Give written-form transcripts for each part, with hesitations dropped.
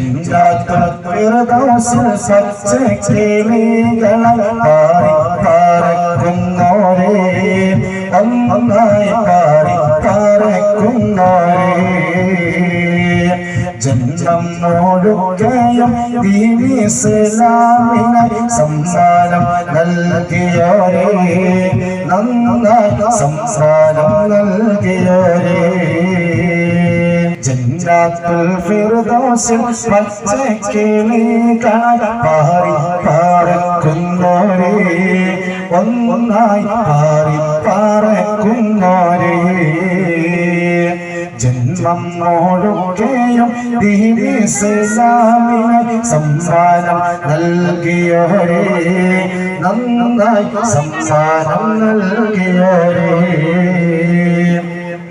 ജന്നത്തുൽ ഫിർദൗസിൽ പച്ചക്കിളികളായി പാറി പറക്കുന്നോരേ ഒന്നായി പാറി പറക്കുന്നോരേ ജന്മം മുഴുകയും ദീനി ഇസ്ലാമിനായി സംസാരം നൽകിയോരേ നന്നായി സംസാരം നൽകിയോരേ ജന്നത്തുൽ ഫിർദൗസിൽ പച്ചക്കിളികളായി പാറി പറക്കുന്നോരേ ഒന്നായി പാറി പറക്കുന്നോരേ ജന്മം മുഴുകയും ദീനി ഇസ്ലാമിനായി സംസാരം നൽകിയോരേ നന്നായി സംസാരം നൽകിയോരേ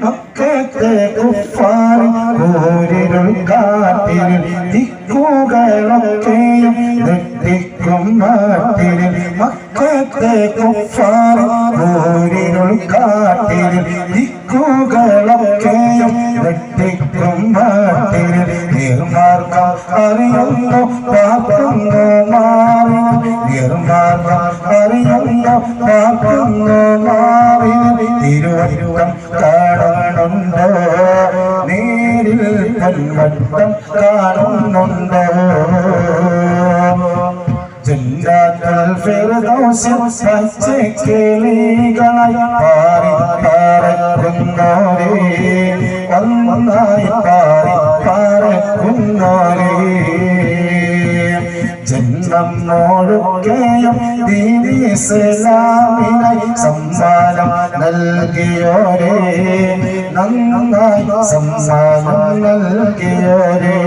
മക്കത്തെ കുഫാർ ഊരിരുൾ കാട്ടിൽ ദിക്കുകളൊക്കെയും നെട്ടിക്കും നാട്ടിൽ മക്കത്തെ കുഫാർ ഊരിരുൾ കാട്ടിൽ ദിക്കുകളൊക്കെയും നെട്ടിക്കും നാട്ടിൽ നിർമാർഗം അറിയുന്നു പാക്കുന്നു മാറി നിർമാർഗം അറിയുന്നു പാക്കുന്നു മാറി തിരുവരുവം കാണുന്നുണ്ടോ നേരിൽ കൺവട്ടം കാണുന്നുണ്ടോ ജന്നത്തുൽ ഫിർദൗസിൽ പച്ചക്കിളികളായി പാറി പറക്കുന്നോരേ ഒന്നായി പാറി പറക്കുന്നോരേ ജന്മം മുഴുകയും ദീനി ഇസ്ലാമിനായി സംസാരം നൽകിയോരേ നന്നായി സംസാരം നൽകിയോരേ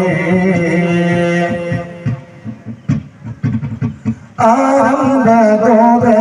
ആനന്ദഗോപര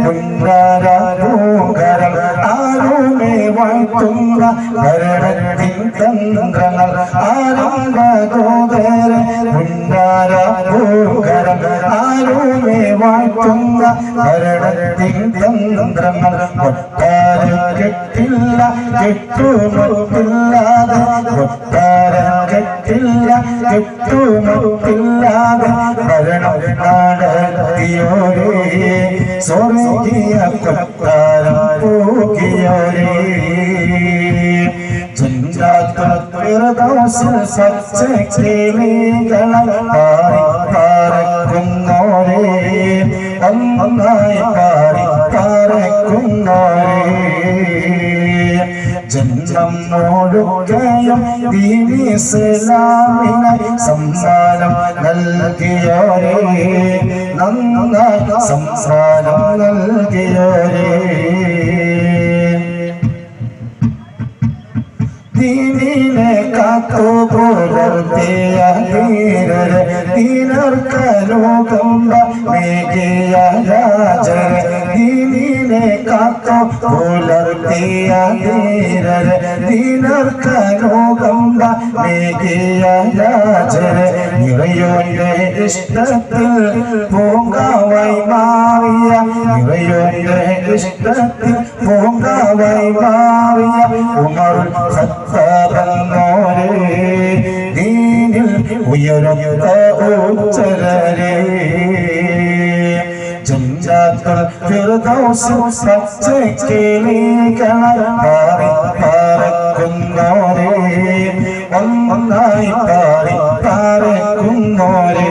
കുഞ്ചര പൂങ്കരം ആരുമേ വാഴ്ത്തുന്ന ഭരണത്തിൻ തന്ത്രങ്ങൾ ആനന്ദഗോപര കുഞ്ചര പൂങ്കരം ആരുമേ വാഴ്ത്തുന്ന ഭരണത്തിൻ തന്ത്രങ്ങൾ ഒട്ടാര കെട്ടില്ല കെട്ടുമൊട്ടില്ലാതെ ഒട്ടാര കെട്ടില്ല കെട്ടുമൊട്ടില്ലാതെ ഭരണം നടത്തിയോരേ സ്വർഗീയ കൊട്ടാരം പൂക്കിയോരേ ജന്നത്തുൽ ഫിർദൗസിൽ പച്ചക്കിളികളായി പാറി പറക്കുന്നോരേ ഒന്നായി പാറി പറക്കുന്നോരേ ജന്മം മുഴുകയും ദീനി ഇസ്ലാമിനായി സംസാരം നൽകിയോരേ നന്നായി സംസാരം നൽകിയോരേ ദീനിനെ കാത്തു പുലർത്തിയ ധീരരെ ദീനർക്കലോകം മേകിയ രാജരെ ദീനിനെ കാത്തു പുലർത്തിയ ധീരരെ ദീനർക്കലോകം മേകിയ രാജരെ ഇവയോന്റെ ഇഷ്ടത്തിൽ പൂങ്കാവായി മാറിയ ഇവയോന്റെ ഇഷ്ടത്തിൽ പൂങ്കാവായി മാറിയ ഉമറുൽ ഖത്താബെന്നോരേ ദീനിൽ ഉയരത്ത ഉച്ചരരേ ജന്നത്തുൽ ഫിർദൗസിൽ പച്ചക്കിളികളായി പാറി പറക്കുന്നോരേ ഒന്നായി പാറി പറക്കുന്നോരേ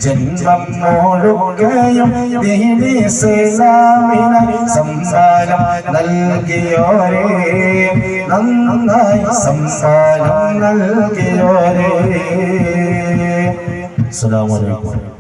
ജന്മം മുഴുകയും ദീനി ഇസ്ലാമിനായി സംസാരം നൽകിയോരേ നന്നായി സംസാരം നൽകിയോരേ അസ്സലാമു അലൈക്കും